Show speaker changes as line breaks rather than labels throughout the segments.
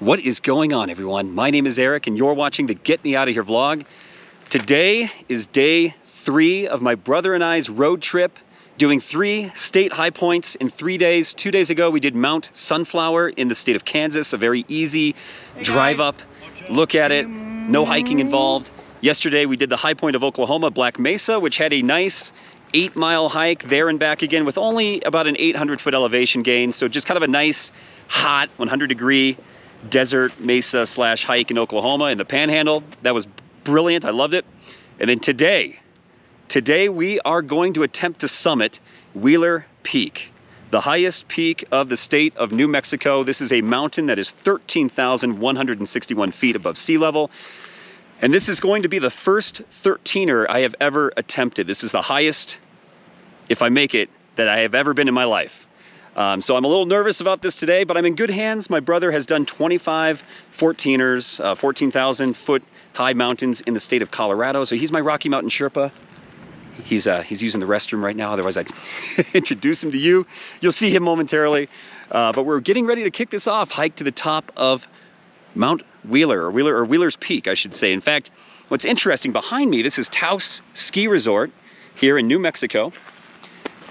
What is going on, everyone? My name is Eric and you're watching the Get Me Out of Here vlog. Today is day 3 of my brother and I's road trip, doing 3 state high points in 3 days. 2 days ago we did Mount Sunflower in the state of Kansas, a very easy drive up, look at it, no hiking involved. Yesterday we did the high point of Oklahoma, Black Mesa, which had a nice 8-mile hike there and back again with only about an 800-foot elevation gain. So just kind of a nice, hot, 100-degree desert mesa slash hike in Oklahoma in the Panhandle. That was brilliant. I loved it. And then today we are going to attempt to summit Wheeler Peak, the highest peak of the state of New Mexico. This is a mountain that is 13,161 feet above sea level. And this is going to be the first 13er I have ever attempted. This is the highest, if I make it, that I have ever been in my life. So I'm a little nervous about this today, but I'm in good hands. My brother has done 25 14ers, 14,000 foot high mountains in the state of Colorado. So he's my Rocky Mountain Sherpa. He's using the restroom right now. Otherwise I'd introduce him to you. You'll see him momentarily. But we're getting ready to kick this off, hike to the top of Mount Wheeler, or Wheeler's Peak, I should say. In fact, what's interesting behind me, this is Taos Ski Resort here in New Mexico.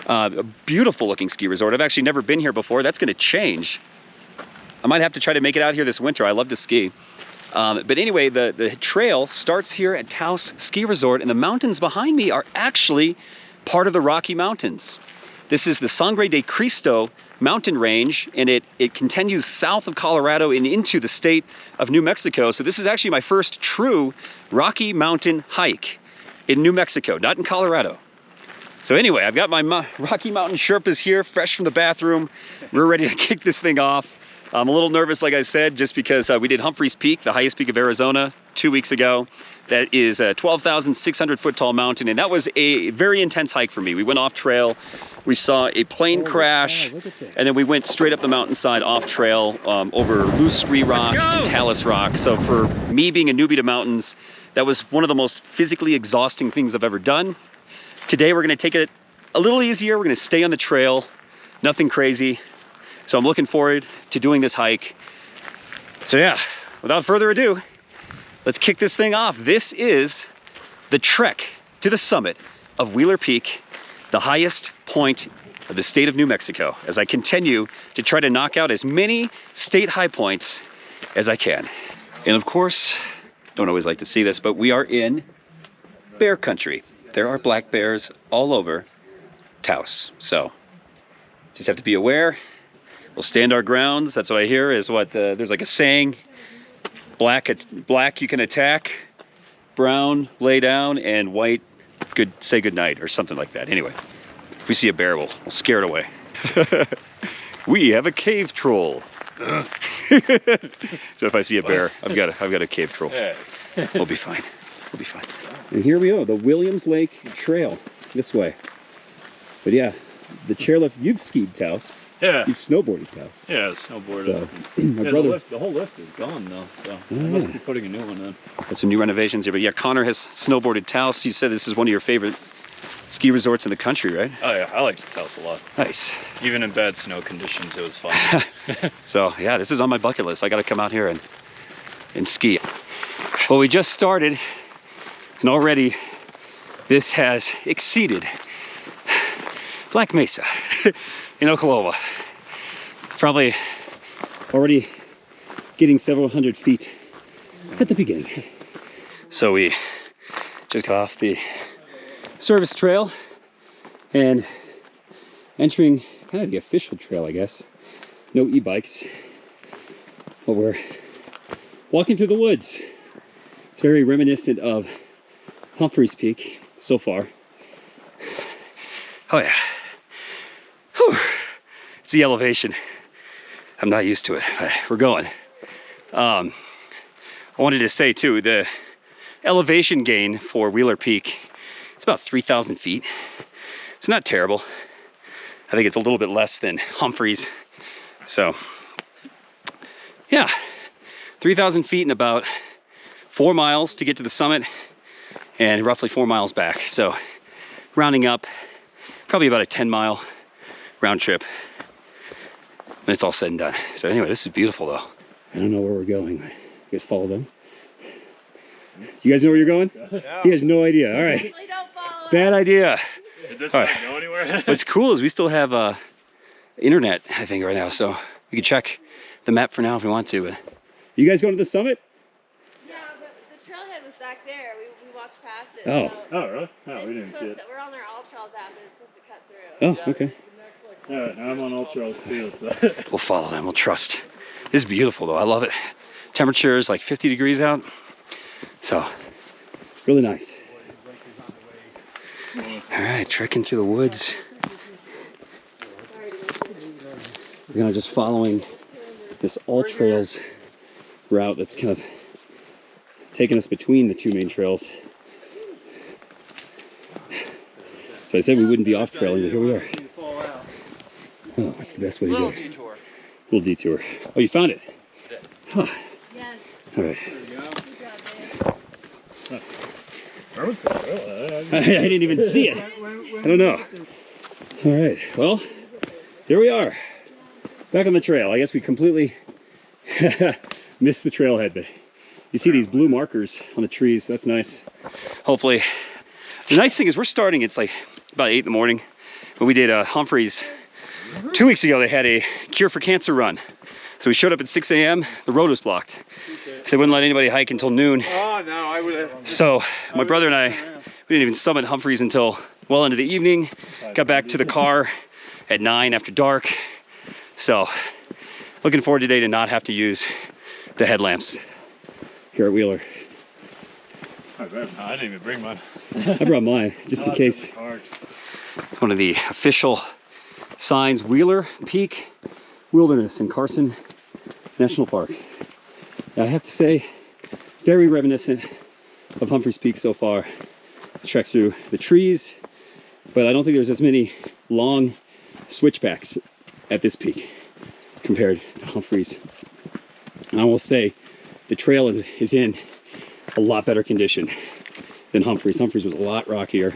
A beautiful looking ski resort. I've actually never been here before. That's going to change. I might have to try to make it out here this winter. I love to ski. But anyway, the trail starts here at Taos Ski Resort, and the mountains behind me are actually part of the Rocky Mountains. This is the Sangre de Cristo mountain range, and it continues south of Colorado and into the state of New Mexico. So this is actually my first true Rocky Mountain hike in New Mexico, not in Colorado. So anyway, I've got my Rocky Mountain Sherpas here, fresh from the bathroom. We're ready to kick this thing off. I'm a little nervous, like I said, just because we did Humphreys Peak, the highest peak of Arizona, 2 weeks ago. That is a 12,600 foot tall mountain, and that was a very intense hike for me. We went off trail, we saw a plane crash, and then we went straight up the mountainside off trail over loose scree rock and talus rock. So for me being a newbie to mountains, that was one of the most physically exhausting things I've ever done. Today we're gonna take it a little easier. We're gonna stay on the trail, nothing crazy. So I'm looking forward to doing this hike. So yeah, without further ado, let's kick this thing off. This is the trek to the summit of Wheeler Peak, the highest point of the state of New Mexico, as I continue to try to knock out as many state high points as I can. And of course, don't always like to see this, but we are in bear country. There are black bears all over Taos. So just have to be aware. We'll stand our grounds. That's what I hear is what there's like a saying. Black you can attack, brown lay down, and white say good night or something like that. Anyway, if we see a bear, we'll scare it away. We have a cave troll. So if I see a bear, I've got a cave troll. We'll be fine. We'll be fine. And here we go, the Williams Lake Trail this way. But yeah, the chairlift. You've skied Taos. Yeah. You've snowboarded Taos. Yeah, snowboarded. So my brother. The whole lift is gone though, so I must be putting a new one in. Got some new renovations here, but yeah, Connor has snowboarded Taos. You said this is one of your favorite ski resorts in the country, right? Oh yeah, I liked Taos a lot. Nice. Even in bad snow conditions, it was fun. So yeah, this is on my bucket list. I got to come out here and ski. Well, we just started, and already this has exceeded Black Mesa in Oklahoma. Probably already getting several hundred feet at the beginning. So we just got off the service trail and entering kind of the official trail, I guess. No e-bikes, but we're walking through the woods. It's very reminiscent of Humphreys Peak so far. Oh yeah. Whew. It's the elevation. I'm not used to it. We're going. I wanted to say too, the elevation gain for Wheeler Peak, it's about 3,000 feet. It's not terrible. I think it's a little bit less than Humphreys. So yeah, 3,000 feet in about 4 miles to get to the summit and roughly 4 miles back. So rounding up, probably about a 10-mile round trip when it's all said and done. So anyway, this is beautiful though. I don't know where we're going. I guess follow them. You guys know where you're going?
No.
He has no idea. All right.
Don't follow
Bad idea.
Did this
All
not
right.
go anywhere?
What's cool is we still have internet, I think, right now. So we can check the map for now if we want to. But you guys going to the summit?
Yeah, but the trailhead was back there. We walked past it.
Oh.
So
Oh, really? No, we didn't see it.
we're on their All Trails app, and it's supposed to cut through.
Oh, okay.
All right, I'm on ultras too. So.
We'll follow them. We'll trust. This is beautiful, though. I love it. Temperature is like 50 degrees out. So, really nice. All right, trekking through the woods. We're kind of just following this all trails route that's kind of taking us between the two main trails. So I said we wouldn't be off trailing, but here we are. Oh, that's the best way to do it. Little detour. Oh, you found it? Huh.
Yes.
All right.
Where was the trail?
I didn't even see it. I don't know. All right. Well, here we are. Back on the trail. I guess we completely missed the trailhead, but you see these blue markers on the trees. That's nice. Hopefully. The nice thing is we're starting, it's like about 8 in the morning. When we did Humphreys 2 weeks ago, they had a Cure for Cancer run. So we showed up at 6 a.m. The road was blocked. So they wouldn't let anybody hike until noon.
Oh, no, I would have.
So my brother and I, we didn't even summit Humphreys until well into the evening. Got back to the car at 9 after dark. So looking forward today to not have to use the headlamps here at Wheeler.
I didn't even bring mine.
I brought mine just in case. One of the official signs, Wheeler Peak Wilderness in Carson National Park. I have to say, very reminiscent of Humphreys Peak so far. Trek through the trees, but I don't think there's as many long switchbacks at this peak compared to Humphreys. And I will say, the trail is in a lot better condition than Humphreys. Humphreys was a lot rockier,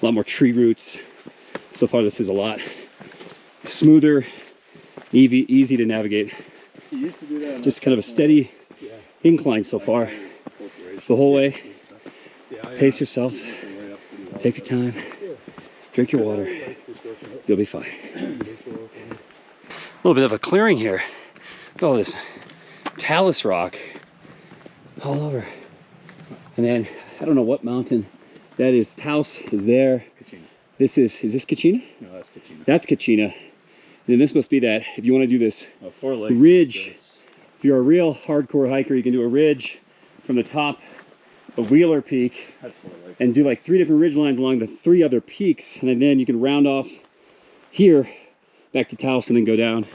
a lot more tree roots. So far, this is a lot smoother, easy to navigate. Just kind of a steady incline so far the whole way. Pace yourself, take your time, drink your water, you'll be fine. A little bit of a clearing here. Look at all this talus rock all over. And then, I don't know what mountain that is. Taos is there.
Kachina.
Is this Kachina?
No, that's Kachina.
That's Kachina. And then this must be that, if you want to do this
4 Lakes
ridge, if you're a real hardcore hiker, you can do a ridge from the top of Wheeler Peak
That's 4 Lakes.
and do like 3 different ridge lines along the 3 other peaks. And then you can round off here back to Taos and then go down.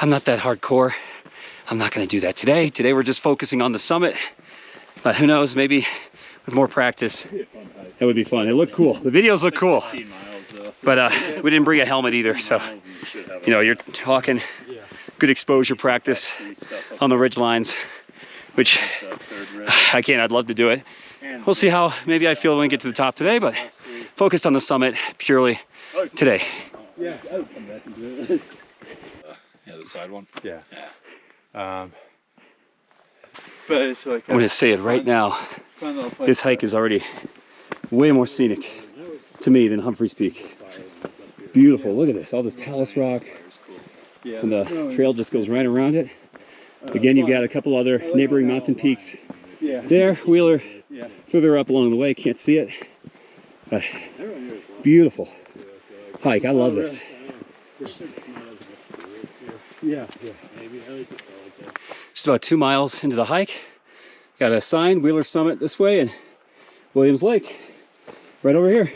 I'm not that hardcore. I'm not going to do that today. Today we're just focusing on the summit. But who knows, maybe with more practice, that would be fun. It looked cool. The videos look cool.
15 miles, though.
But we didn't bring a helmet either, so you know, you're talking good exposure practice on the ridge lines, which I'd love to do it. We'll see how maybe I feel when we get to the top today, but focused on the summit purely today.
Yeah, I would come back and do it. Yeah, the side one?
Yeah. But it's like
I'm gonna say it right now, this hike is already way more scenic to me than Humphreys Peak. Beautiful, look at this, all this talus rock, and the trail just goes right around it. Again, you've got a couple other neighboring mountain peaks there. Wheeler, further up along the way, can't see it. Beautiful hike, I love this. Just about 2 miles into the hike. Got a sign, Wheeler Summit this way, and Williams Lake right over here.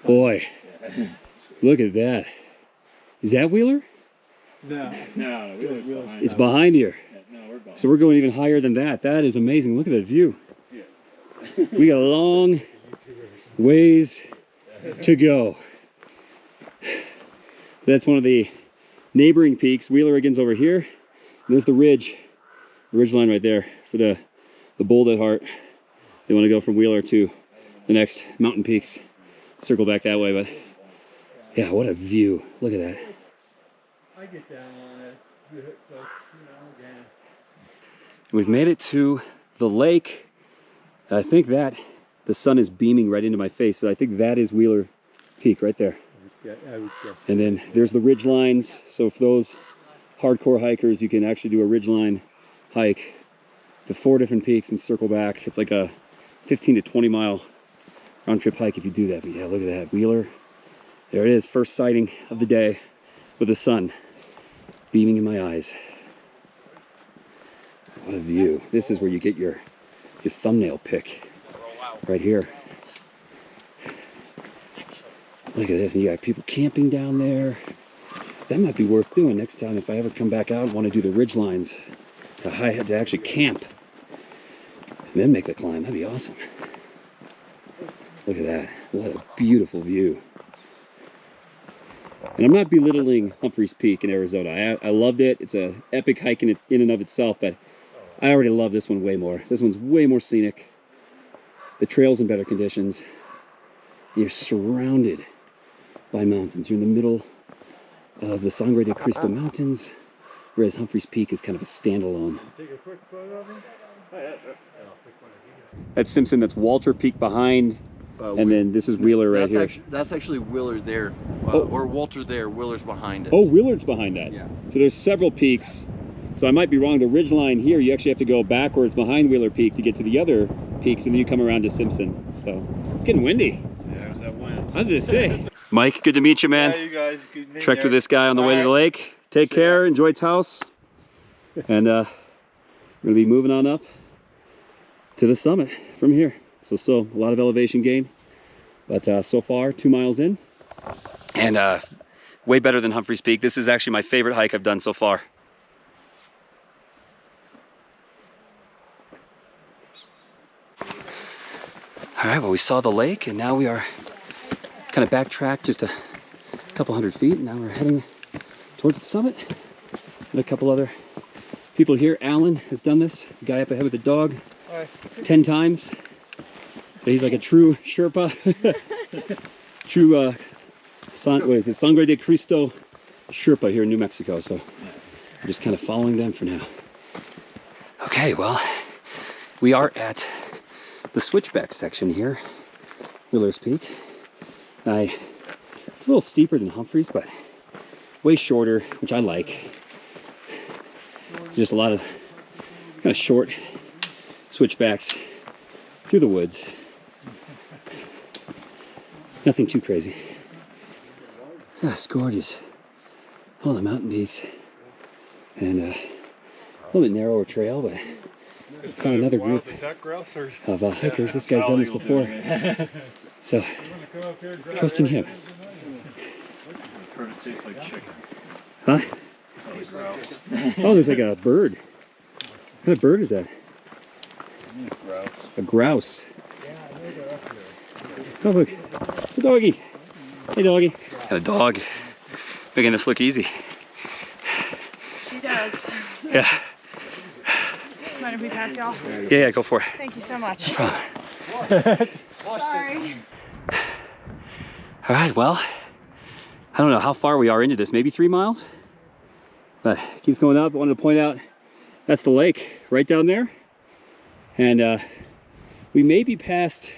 Boy, look at that. Is that Wheeler?
No, Wheeler's behind.
It's behind here.
No, we're behind.
So we're going even higher than that. That is amazing. Look at that view. We got a long ways to go. That's one of the neighboring peaks. Wheeler again's over here. And there's the ridge line right there for the bold at heart. They want to go from Wheeler to the next mountain peaks. Circle back that way, but yeah, what a view. Look at that.
I get down on it.
We've made it to the lake. I think that the sun is beaming right into my face, but I think that is Wheeler Peak right there.
Yeah, I would guess.
And then there's the ridge lines. So for those hardcore hikers, you can actually do a ridgeline hike to 4 different peaks and circle back. It's like a 15 to 20 mile round trip hike if you do that. But yeah, look at that, Wheeler. There it is, first sighting of the day with the sun beaming in my eyes. What a view. This is where you get your thumbnail pick, right here. Look at this, and you got people camping down there. That might be worth doing next time if I ever come back out and want to do the ridge lines to actually camp and then make the climb. That'd be awesome. Look at that. What a beautiful view. And I'm not belittling Humphreys Peak in Arizona. I loved it. It's an epic hike in and of itself, but I already love this one way more. This one's way more scenic. The trail's in better conditions. You're surrounded by mountains. You're in the middle of the Sangre de Cristo Mountains, whereas Humphreys Peak is kind of a standalone.
Take a quick photo of me? Oh, yeah, sure.
That's Simpson, that's Walter Peak behind, and then this is Wheeler right here.
That's actually Wheeler there, or Walter there. Wheeler's behind it.
Oh, Wheeler's behind that.
Yeah.
So there's several peaks. So I might be wrong. The ridge line here, you actually have to go backwards behind Wheeler Peak to get to the other peaks, and then you come around to Simpson. So it's getting windy.
Yeah, there's that wind.
I was gonna say. Mike, good to meet you, man.
Yeah, you guys. Good to meet
Trekked
you.
with this guy on the way to the lake. Take care, enjoy Taos. And we're gonna be moving on up to the summit from here. So a lot of elevation gain, but so far 2 miles in, and way better than Humphreys Peak. This is actually my favorite hike I've done so far. All right, well, we saw the lake, and now we are kind of backtracked just a couple hundred feet. Now we're heading towards the summit. And a couple other people here. Alan has done this, the guy up ahead with the dog, 10 times. So he's like a true Sherpa. True, what is it? Sangre de Cristo Sherpa here in New Mexico. So we're just kind of following them for now. Okay, well, we are at the switchback section here, Wheeler's Peak. It's a little steeper than Humphreys, but way shorter, which I like. Just a lot of kind of short switchbacks through the woods. Nothing too crazy. Just gorgeous. All the mountain peaks. And a little bit narrower trail, but I found another group of hikers. This guy's done this before. So, trusting him.
Heard it tastes like chicken.
Huh? Oh, there's like a bird. What kind of bird is that?
Grouse.
A grouse. Oh, look. It's a doggy. Hey, doggy. Got a dog. Making this look easy.
He does.
Yeah.
Mind if we pass y'all?
Yeah, go for it.
Thank you so much.
No problem.
Sorry.
All right, well, I don't know how far we are into this, maybe 3 miles, but it keeps going up. I wanted to point out that's the lake right down there, and we may be past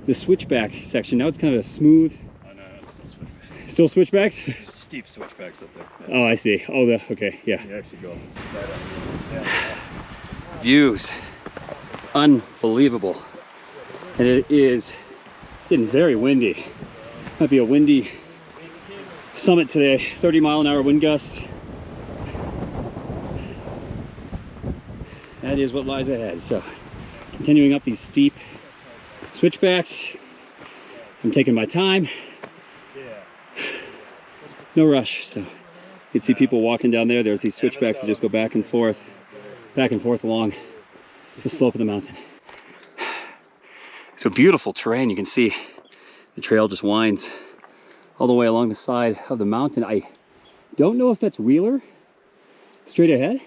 the switchback section. Now it's kind of a smooth.
Oh no, it's
Still
still switchback.
switchbacks?
Steep switchbacks up there. Yeah.
Oh, I see. Oh, okay, yeah.
You actually go up and right up. Yeah.
Views, unbelievable, and it is getting very windy. Might be a windy summit today. 30-mile-an-hour wind gusts. That is what lies ahead. So continuing up these steep switchbacks, I'm taking my time. No rush. So you can see people walking down there. There's these switchbacks that just go back and forth along the slope of the mountain. So beautiful terrain. You can see the trail just winds all the way along the side of the mountain. I don't know if that's Wheeler straight ahead.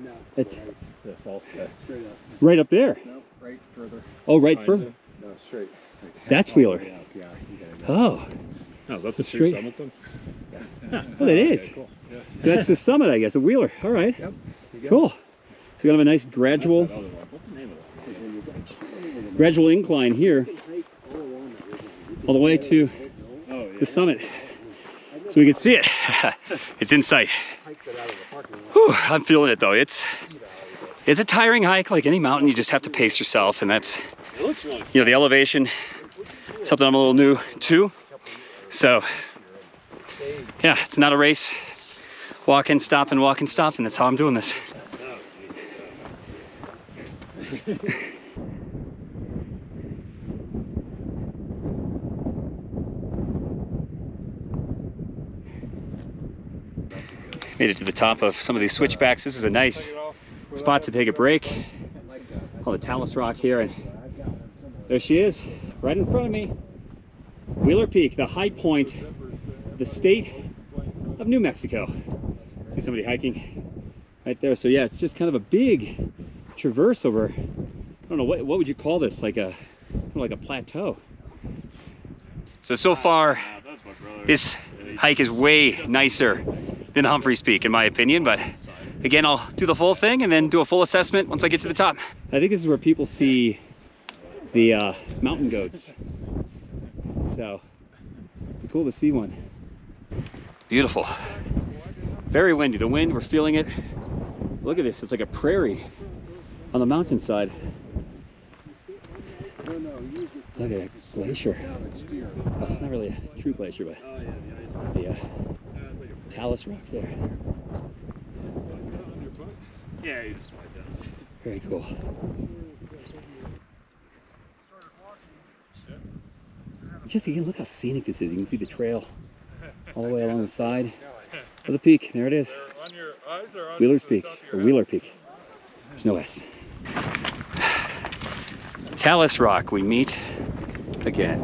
No.
It's
false. Yeah, straight up.
right up there.
No, right further.
Oh, right further.
No, straight.
That's Wheeler.
Yeah, you gotta go.
Oh,
Oh, is that
So
the
straight-
true summit then?
Well, it is.
Cool. Yeah.
So that's the summit, I guess, a Wheeler. All right.
Yep.
Cool. So we got a nice gradual,
That's that other one. What's the name of that?
gradual incline here, all the way to
Oh, yeah.
the summit. So we can see it. It's in sight. Whew, I'm feeling it though. It's a tiring hike like any mountain. You just have to pace yourself, and that's,
It looks really
you know, the elevation, something I'm a little new to. So yeah, it's not a race. Walk and stop and walk and stop, and that's how I'm doing this. Made it to the top of some of these switchbacks. This is a nice spot to take a break. All the talus rock here, and there she is, right in front of me. Wheeler Peak, the high point of the state of New Mexico. See somebody hiking right there. So yeah, it's just kind of a big traverse over, I don't know, what would you call this? Like a plateau. So far, this hike is way nicer than Humphreys Peak, in my opinion, but again, I'll do the full thing and then do a full assessment once I get to the top. I think this is where people see the mountain goats. So, it'd be cool to see one. Beautiful. Very windy. The wind, we're feeling it. Look at this, it's like a prairie on the mountainside. Look at that glacier. Well, not really a true glacier, but the talus rock there.
Yeah, you just slide down.
Very cool. Just again, look how scenic this is. You can see the trail all the way along the side of the peak. There it is. Wheeler's Peak, or Wheeler Peak. There's no S. Talus rock, we meet again.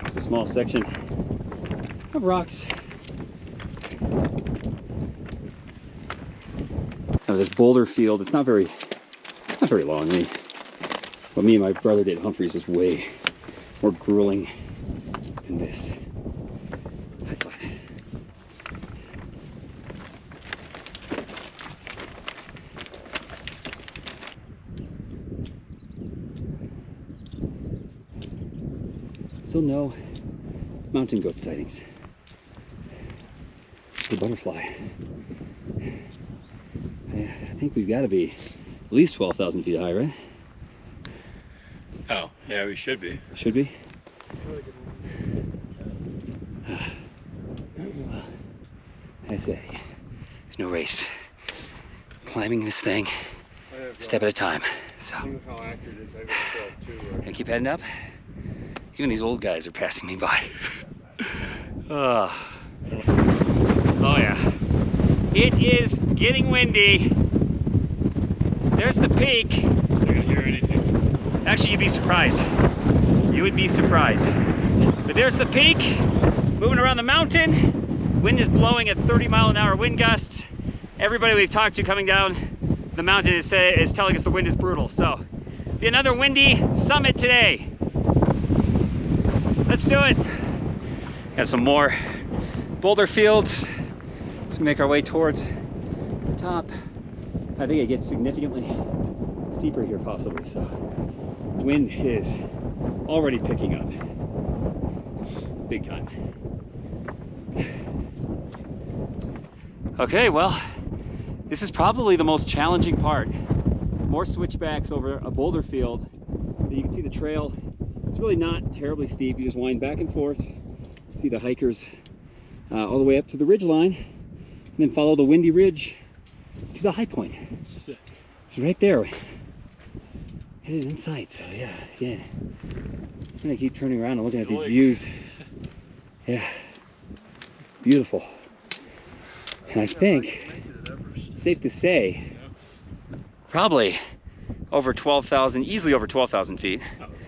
It's a small section of rocks. Now this boulder field, it's not very long. I mean, what me and my brother did at Humphreys was way more grueling than this, I thought. Still no mountain goat sightings. It's a butterfly. I think we've got to be at least 12,000 feet high, right?
Oh, yeah, we should be.
Should be. I say, there's no race. Climbing this thing, step at a time. So,
How accurate is it?
gonna keep heading up. Even these old guys are passing me by. Oh yeah. It is getting windy. There's the peak.
You're gonna hear anything?
Actually, you'd be surprised. You would be surprised. But there's the peak, moving around the mountain. Wind is blowing at 30-mile-an-hour wind gusts. Everybody we've talked to coming down the mountain is telling us the wind is brutal. So, be another windy summit today. Let's do it. Got some more boulder fields. Let's make our way towards the top. I think it gets significantly steeper here possibly, so wind is already picking up big time. Okay, well, this is probably the most challenging part. More switchbacks over a boulder field. You can see the trail. It's really not terribly steep. You just wind back and forth. See the hikers all the way up to the ridgeline, and then follow the windy ridge to the high point. It's right there. It is in sight, so yeah, again, I'm gonna keep turning around and looking at these views. Yeah, beautiful. And I think it's safe to say, probably over 12,000, easily over 12,000 feet.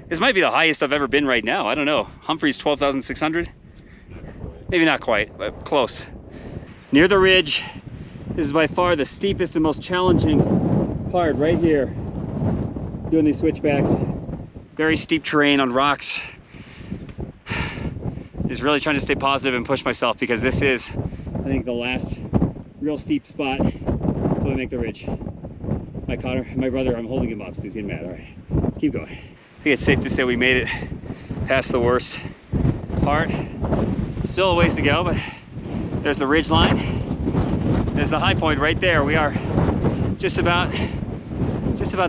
This might be the highest I've ever been right now. I don't know. Humphreys 12,600? Maybe not quite, but close. Near the ridge. This is by far the steepest and most challenging part right here. Doing these switchbacks. Very steep terrain on rocks. is really trying to stay positive and push myself, because this is, I think, the last real steep spot until we make the ridge. My brother, I'm holding him up, so he's getting mad. All right, keep going. I think it's safe to say we made it past the worst part. Still a ways to go, but there's the ridge line. There's the high point right there. We are just about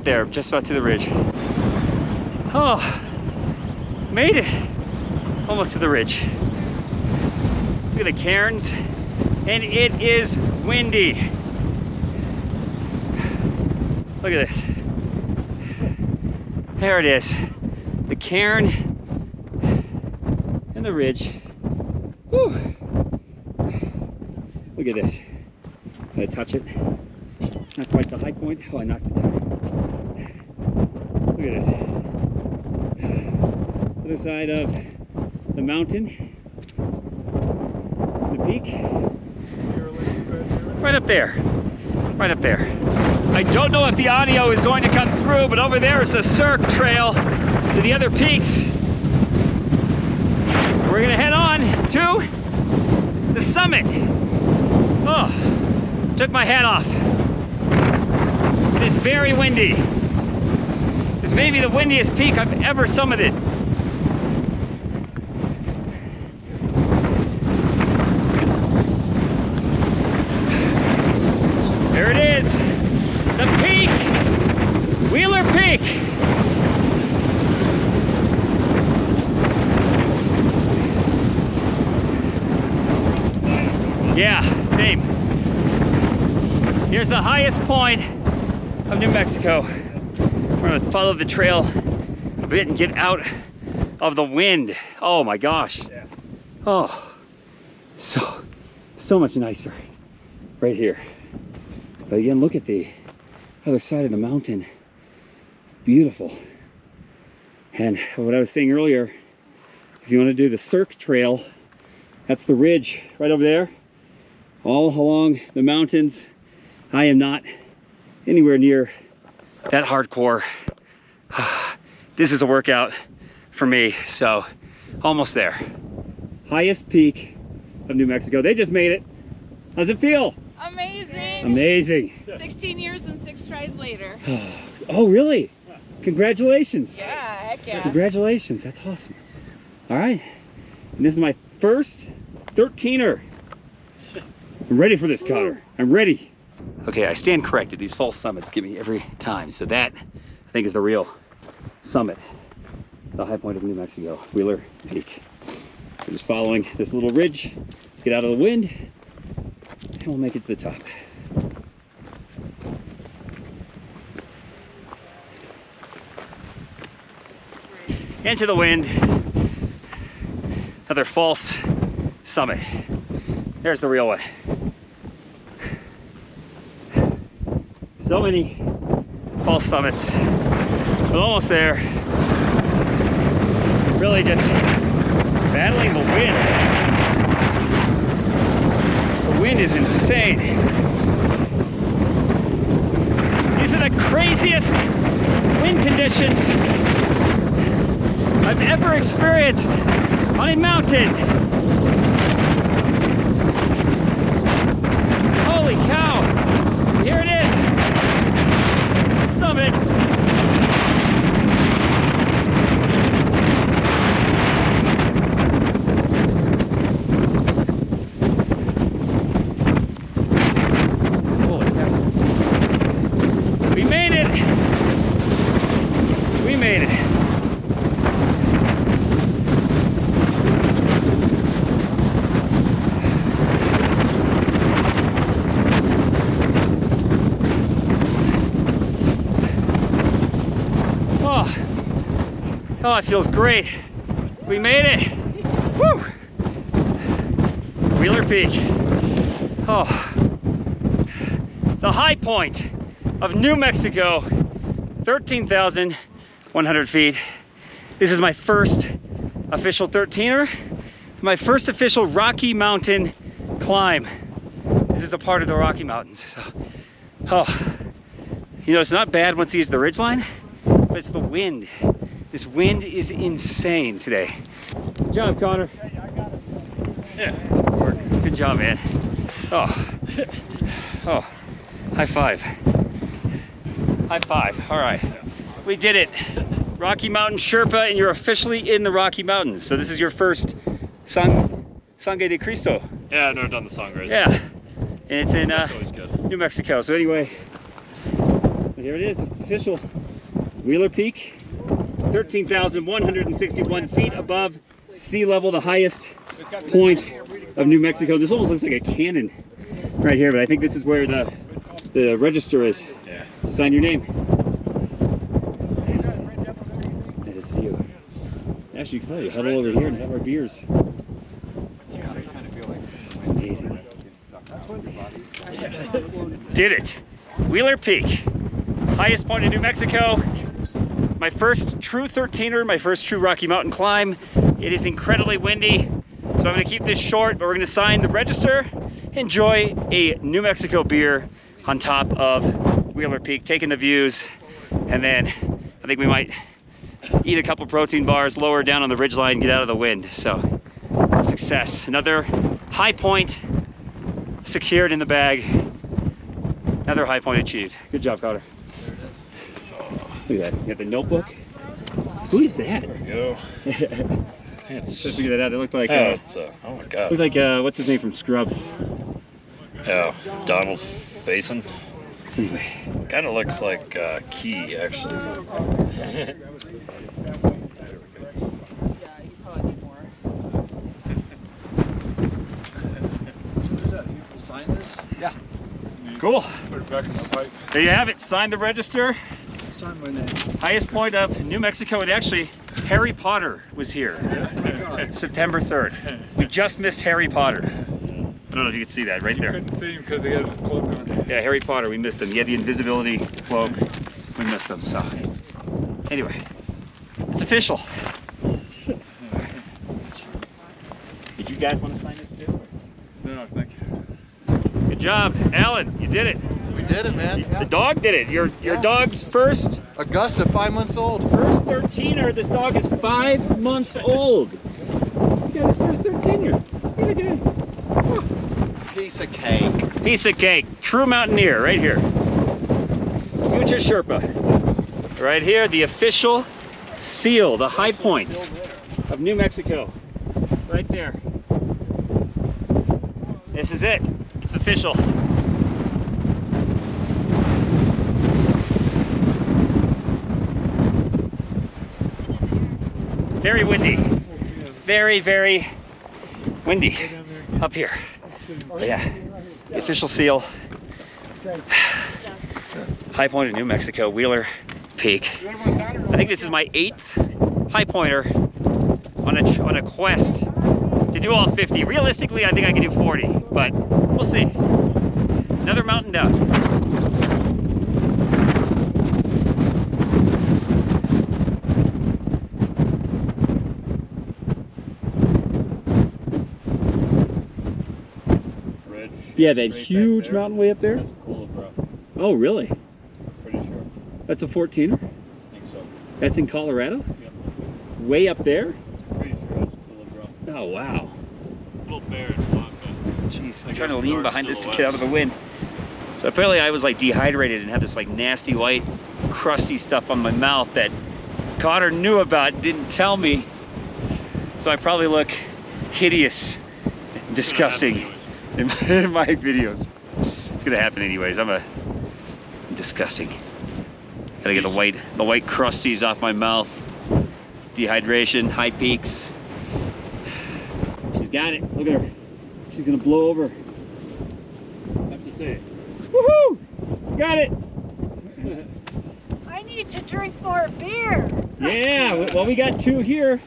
there, just about to the ridge. Oh, made it almost to the ridge. Look at the cairns, and it is windy. Look at this. There it is, the cairn and the ridge. Whew. Look at this. Did I touch it? Not quite the high point. Oh, I knocked it down. Look at this. Other side of the mountain. The peak. Right up there. Right up there. I don't know if the audio is going to come through, but over there is the Cirque Trail to the other peaks. We're gonna head on to the summit. Oh, took my hat off. It is very windy. This may be the windiest peak I've ever summited. There it is, the peak, Wheeler Peak. Yeah, same. Here's the highest point of New Mexico. We're gonna follow the trail a bit and get out of the wind. Oh my gosh. Oh, so much nicer right here. But again, look at the other side of the mountain. Beautiful. And what I was saying earlier, if you want to do the Cirque Trail, that's the ridge right over there, all along the mountains. I am not anywhere near that hardcore. This is a workout for me, so almost there. Highest peak of New Mexico. They just made it. How's it feel?
Amazing.
Amazing.
16 years and 6 tries later.
Oh, really? Congratulations.
Yeah, heck yeah.
Congratulations. That's awesome. All right. And this is my first 13er. I'm ready for this, Connor. I'm ready. Okay, I stand corrected. These false summits give me every time. So that, I think, is the real summit. The high point of New Mexico, Wheeler Peak. So just following this little ridge, get out of the wind, and we'll make it to the top. Into the wind. Another false summit. There's the real one. So many false summits, but almost there. Really just battling the wind. The wind is insane. These are the craziest wind conditions I've ever experienced on a mountain. Holy cow! Here it is, summit. Holy cow! We made it. We made it. Oh, it feels great. We made it. Woo! Wheeler Peak. Oh, the high point of New Mexico, 13,100 feet. This is my first official 13er, my first official Rocky Mountain climb. This is a part of the Rocky Mountains. So, oh, you know, it's not bad once you get to the ridgeline, but it's the wind. This wind is insane today. Good job, Connor.
I got it. Yeah.
Good job, man. Oh. Oh. High five. High five. All right. We did it. Rocky Mountain Sherpa, and you're officially in the Rocky Mountains. So this is your first Sangre de Cristo.
Yeah, I've never done the Sangres.
Yeah. And it's in
That's always good.
New Mexico. So anyway, here it is. It's official. Wheeler Peak, 13,161 feet above sea level, the highest point of New Mexico. This almost looks like a cannon right here, but I think this is where the register is.
Yeah.
To sign your name. Yes. That is view. Actually, you could probably huddle over here and have our beers. Amazing. Did it. Wheeler Peak, highest point in New Mexico. My first true 13er, my first true Rocky Mountain climb. It is incredibly windy, so I'm going to keep this short, but we're going to sign the register, enjoy a New Mexico beer on top of Wheeler Peak, taking the views, and then I think we might eat a couple protein bars lower down on the ridgeline, get out of the wind. So, success. Another high point secured in the bag. Another high point achieved. Good job, Carter. Look at that. You got the notebook. Who is that?
There we go.
Let's figure that out. They look like
Oh my god.
look like what's his name from Scrubs?
Yeah, Donald Faison.
Anyway,
Kind of looks like Key, actually.
Sign this? Yeah.
cool.
Put it back in the pipe.
There you have it. Sign the register.
Sign my name.
Highest point of New Mexico, and actually Harry Potter was here. September 3rd. We just missed Harry Potter. I don't know if you can see that right there.
Couldn't see him because he had his cloak on.
Yeah, Harry Potter, we missed him. He had the invisibility cloak. We missed him, so. Anyway, it's official. Did you guys want to sign this too?
No, thank you.
Good job, Alan, you did it.
We did it, man.
The dog did it. Your dog's first
Augusta, 5 months old.
13er. This dog is 5 months old. He got his first 13er. Look at the guy.
Piece of cake.
Piece of cake. True mountaineer right here. Future Sherpa. Right here, the official seal, the high point of New Mexico. Right there. This is it. It's official. Very windy. Very, very windy up here. Yeah, the official seal. High point of New Mexico, Wheeler Peak. I think this is my 8th high pointer on a quest to do all 50. Realistically, I think I can do 40, but we'll see. Another mountain down. Yeah, that huge mountain way up there?
That's cool, bro.
Oh, really?
Pretty sure.
That's a 14er?
I think so.
That's in Colorado?
Yep.
Way up there?
Pretty sure that's cool, bro.
Oh, wow.
Little bear in the
Jeez, I'm trying to lean behind this to get out of the wind. So apparently I was like dehydrated and had this like nasty white crusty stuff on my mouth that Connor knew about, didn't tell me. So I probably look hideous, disgusting in my videos. It's gonna happen anyways. I'm disgusting. Gotta get the white crusties off my mouth. Dehydration, high peaks. She's got it. Look at her. She's gonna blow over. I have to say it. Woohoo! Got it!
I need to drink more beer.
Yeah, well, we got 2 here.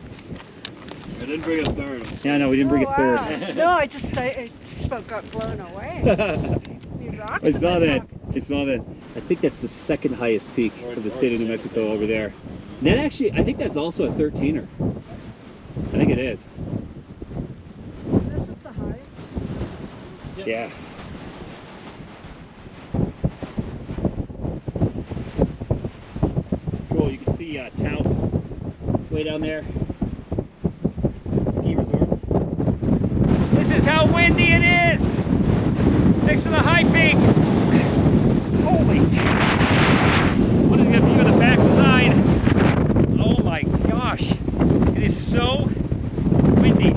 I didn't bring a third.
Yeah, no, we didn't bring a third.
Wow. No, I just got blown away.
I saw that. I saw that. I think that's the 2nd highest peak of the state of New Mexico over there. And that actually, I think that's also a 13er. I think it is.
So this is the highest?
Yeah. It's cool. You can see Taos way down there. It's a ski resort. This windy it is! Next to the high peak! Holy cow! What a good view of the backside! Oh my gosh! It is so windy!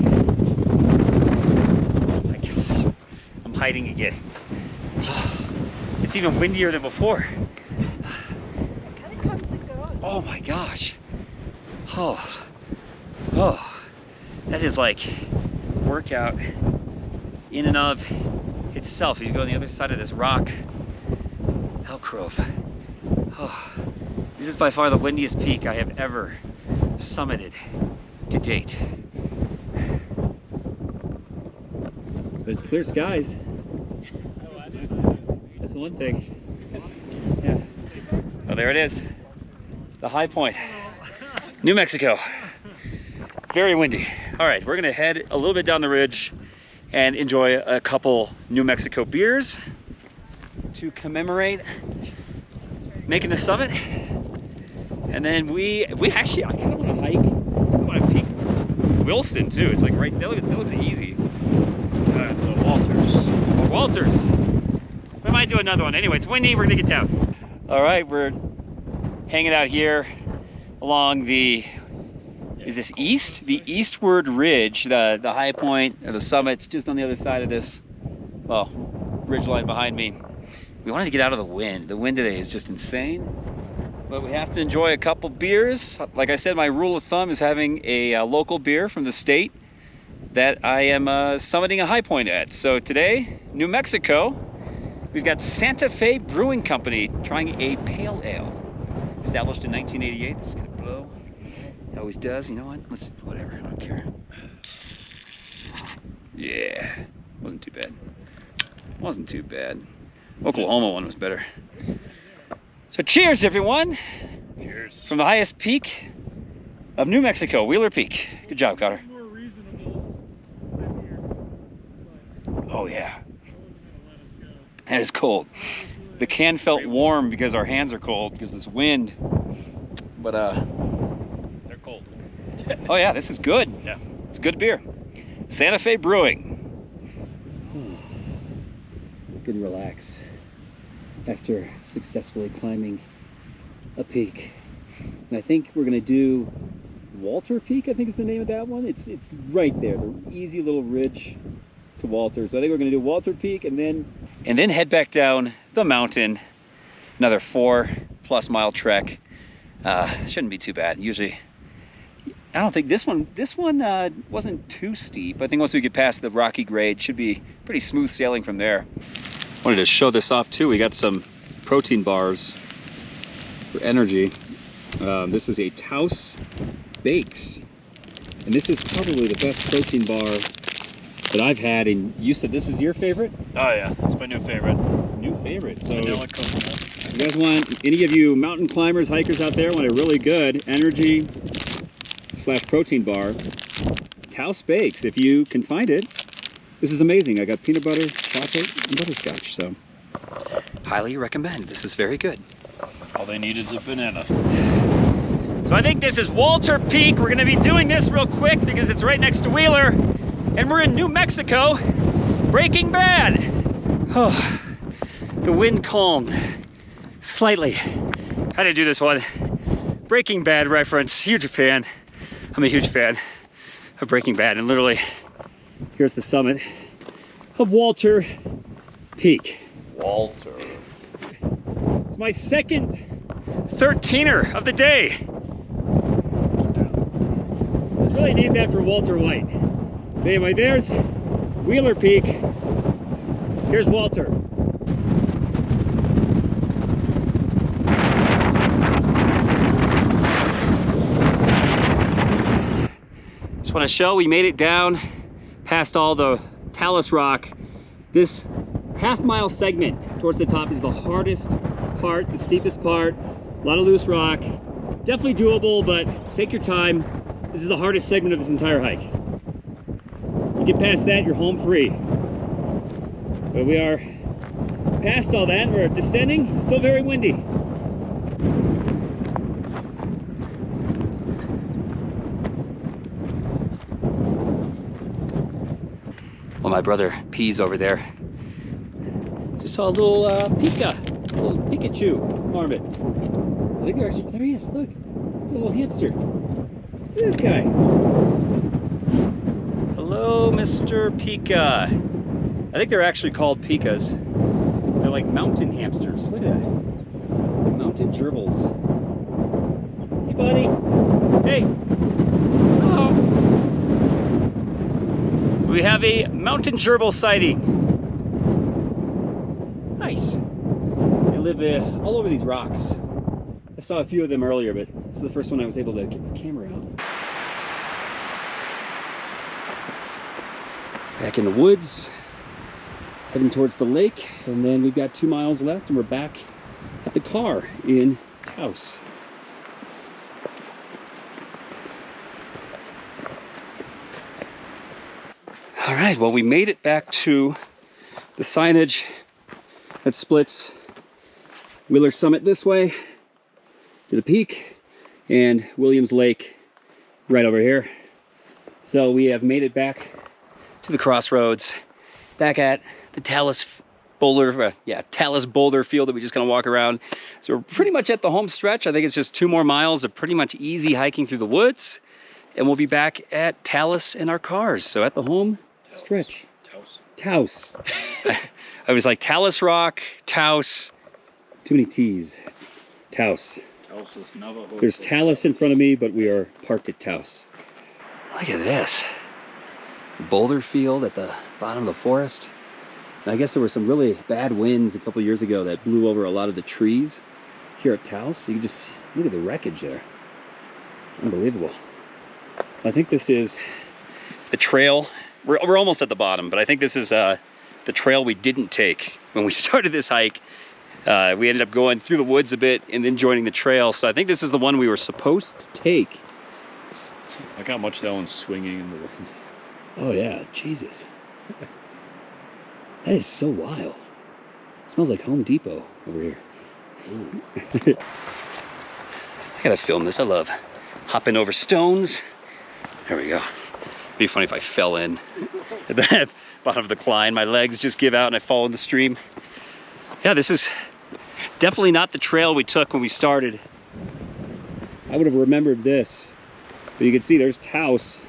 Oh my gosh! I'm hiding again. It's even windier than before.
It kind of comes and goes.
Oh my gosh! Oh, that is like workout in and of itself. If you go on the other side of this rock, Elk Grove. Oh, this is by far the windiest peak I have ever summited to date. But it's clear skies. That's the one thing. Yeah. Oh, there it is. The high point. New Mexico. Very windy. All right, we're gonna head a little bit down the ridge and enjoy a couple New Mexico beers to commemorate making the summit. And then we actually, I kind of want to hike. I want to peak Wilson too. It's like right there. That looks easy.
It's a Walters.
Or Walters. We might do another one. Anyway, it's windy. We're gonna get down. All right, we're hanging out here along the, is this east? The eastward ridge, the high point of the summit's just on the other side of this, well, ridgeline behind me. We wanted to get out of the wind. The wind today is just insane, but we have to enjoy a couple beers. Like I said, my rule of thumb is having a local beer from the state that I am summiting a high point at. So today, New Mexico, we've got Santa Fe Brewing Company trying a pale ale. Established in 1988. This is gonna blow. It always does. You know what? Let's, whatever. I don't care. Yeah, wasn't too bad. Wasn't too bad. Oklahoma one was better. So cheers, everyone.
Cheers.
From the highest peak of New Mexico, Wheeler Peak. Good job, Cotter.
More reasonable than here.
Oh yeah,
I wasn't gonna let us go.
that is cold. The can felt warm because our hands are cold because of this wind. But
They're cold.
oh yeah, this is good.
Yeah.
It's good beer. Santa Fe Brewing. It's good to relax after successfully climbing a peak. And I think we're gonna do Walter Peak, I think is the name of that one. It's right there, the easy little ridge to Walter. So I think we're gonna do Walter Peak and then head back down the mountain. Another 4+ mile trek. Shouldn't be too bad. Usually, I don't think this one wasn't too steep. I think once we get past the rocky grade, should be pretty smooth sailing from there. Wanted to show this off too. We got some protein bars for energy. This is a Taos Bakes, and this is probably the best protein bar that I've had. And you said this is your favorite?
Oh yeah, that's my new favorite.
New favorite. So
Vanilla coconut.
you guys want, any of you mountain climbers, hikers out there want a really good energy / protein bar, Taos Bakes, if you can find it. This is amazing. I got peanut butter, chocolate, and butterscotch, so highly recommend. This is very good.
All they need is a banana.
So I think this is Walter Peak. We're gonna be doing this real quick because it's right next to Wheeler, and we're in New Mexico. Breaking Bad. Oh, the wind calmed slightly. Had to do this one. Breaking Bad reference. Huge fan. I'm a huge fan of Breaking Bad, and literally, here's the summit of Walter Peak.
Walter.
It's my second 13er of the day. It's really named after Walter White. But anyway, there's Wheeler Peak. Here's Walter. Just want to show we made it down past all the talus rock. This half-mile segment towards the top is the hardest part, the steepest part. A lot of loose rock. Definitely doable, but take your time. This is the hardest segment of this entire hike. You get past that, you're home free. But we are past all that, we're descending, still very windy. Well, my brother P's over there. Just saw a little Pika, a little Pikachu marmot. I think they're actually, there he is, look, a little hamster. Look at this guy. Hello, Mr. Pika. I think they're actually called Pikas. They're like mountain hamsters. Look at that. Mountain gerbils. Hey, buddy. Hey. Hello. So we have a mountain gerbil sighting. Nice. They live all over these rocks. I saw a few of them earlier, but this is the first one I was able to get the camera out. Back in the woods, heading towards the lake, and then we've got 2 miles left, and we're back at the car in Taos. All right, well, we made it back to the signage that splits Wheeler Summit this way to the peak and Williams Lake right over here. So we have made it back to the crossroads, back at the Taos boulder, Taos boulder field that we just gonna walk around. So we're pretty much at the home stretch. I think it's just 2 more miles of pretty much easy hiking through the woods, and we'll be back at Taos in our cars. So at the home stretch. Taos. I was like Taos Rock, Taos. Too many T's. Taos. There's Taos in front of me, but we are parked at Taos. Look at this. Boulder field at the bottom of the forest. And I guess there were some really bad winds a couple years ago that blew over a lot of the trees here at Taos. So you just look at the wreckage there. Unbelievable. I think this is the trail. We're almost at the bottom, but I think this is the trail we didn't take when we started this hike. We ended up going through the woods a bit and then joining the trail. So I think this is the one we were supposed to take.
I got much that one swinging in the wind.
Oh yeah, Jesus. That is so wild. It smells like Home Depot over here. I gotta film this. I love hopping over stones. There we go. It'd be funny if I fell in at the bottom of the climb. My legs just give out and I fall in the stream. Yeah, this is definitely not the trail we took when we started. I would have remembered this, but you can see there's Taos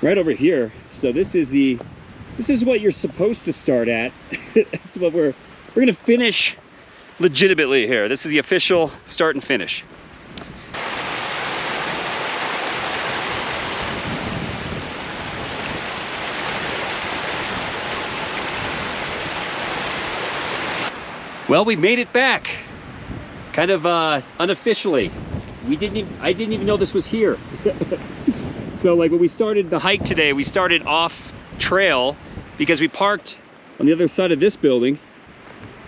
right over here. So this is what you're supposed to start at. That's what we're gonna finish legitimately here. This is the official start and finish. Well, we made it back, kind of unofficially. I didn't even know this was here. So like when we started the hike today, we started off trail because we parked on the other side of this building,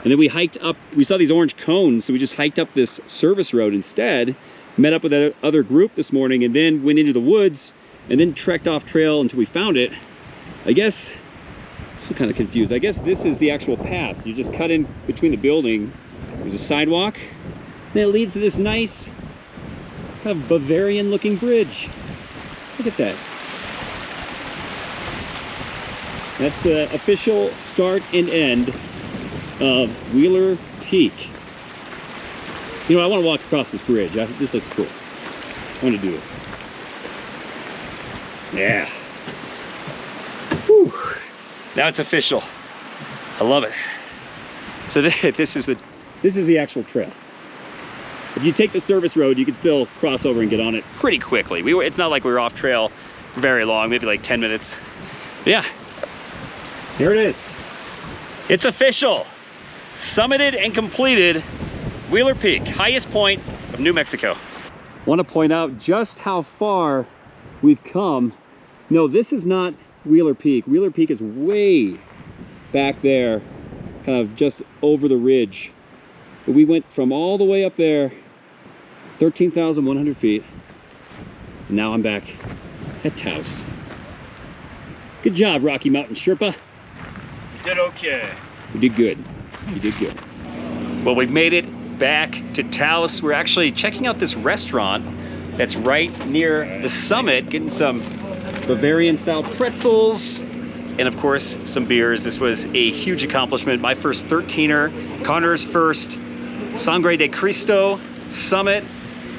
and then we hiked up. We saw these orange cones, so we just hiked up this service road instead, met up with that other group this morning, and then went into the woods and then trekked off trail until we found it. I guess I'm still kind of confused. I guess this is the actual path. You just cut in between the building. There's a sidewalk. Then it leads to this nice kind of Bavarian looking bridge. Look at that. That's the official start and end of Wheeler Peak. You know, I want to walk across this bridge. This looks cool. I want to do this. Yeah. Whew. Now it's official. I love it. So this is the actual trail. If you take the service road, you can still cross over and get on it pretty quickly. It's not like we were off trail for very long, maybe like 10 minutes. But yeah, here it is. It's official. Summited and completed Wheeler Peak, highest point of New Mexico. Want to point out just how far we've come. No, this is not Wheeler Peak. Wheeler Peak is way back there, kind of just over the ridge. But we went from all the way up there, 13,100 feet. And now I'm back at Taos. Good job, Rocky Mountain Sherpa.
You did okay.
You did good. You did good. Well, we've made it back to Taos. We're actually checking out this restaurant that's right near the summit, getting some Bavarian style pretzels, and of course some beers. This was a huge accomplishment. My first 13er, Connor's first Sangre de Cristo summit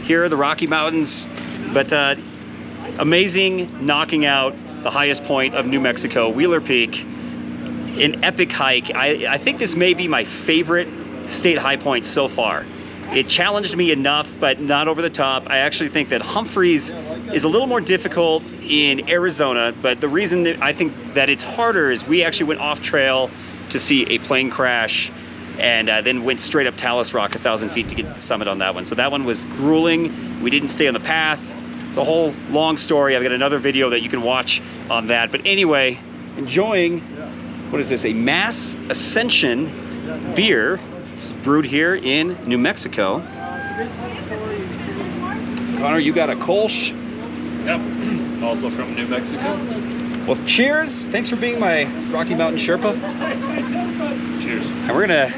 here in the Rocky Mountains. But amazing knocking out the highest point of New Mexico, Wheeler Peak. An epic hike. I think this may be my favorite state high point so far. It challenged me enough, but not over the top. I actually think that Humphreys is a little more difficult in Arizona, but the reason that I think that it's harder is we actually went off trail to see a plane crash, and then went straight up Taos Rock 1,000 feet to get to the summit on that one. So that one was grueling. We didn't stay on the path. It's a whole long story. I've got another video that you can watch on that. But anyway, enjoying, what is this, a Mass Ascension beer. It's brewed here in New Mexico. Connor, you got a Kolsch?
Yep. Also from New Mexico.
Well, cheers. Thanks for being my Rocky Mountain Sherpa.
Cheers.
And we're gonna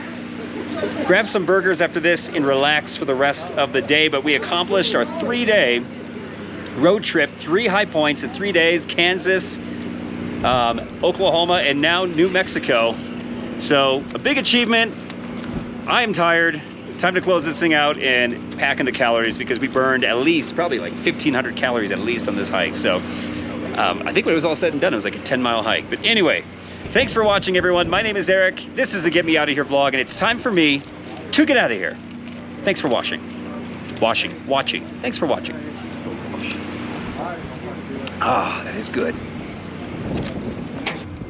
grab some burgers after this and relax for the rest of the day. But we accomplished our 3-day road trip, 3 high points in 3 days: Kansas, Oklahoma, and now New Mexico. So a big achievement. I am tired. Time to close this thing out and pack in the calories, because we burned at least probably like 1,500 calories at least on this hike. So I think when it was all said and done, it was like a 10-mile hike. But anyway, thanks for watching, everyone. My name is Eric. This is the Get Me Out of Here vlog, and it's time for me to get out of here. Thanks for watching. Thanks for watching. Ah, that is good.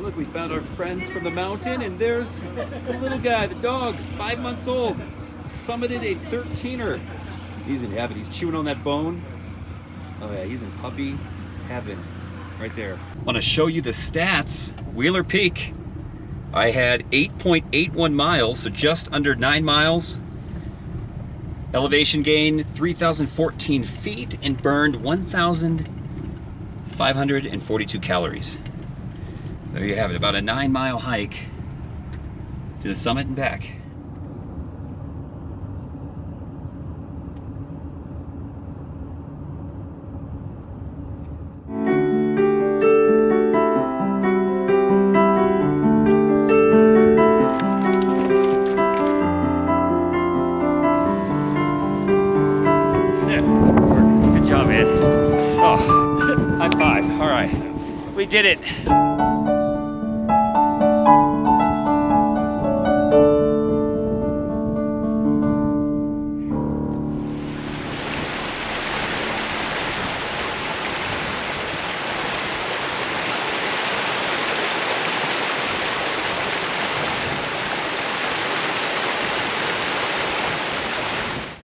Look, we found our friends from the mountain, and there's the little guy, the dog, 5 months old, summited a 13er. He's in heaven. He's chewing on that bone. Oh yeah, he's in puppy heaven right there. I want to show you the stats. Wheeler Peak, I had 8.81 miles, so just under 9 miles. Elevation gain 3,014 feet and burned 1,542 calories. There you have it, about a 9-mile hike to the summit and back. Good job, man. Oh, high five. All right, we did it.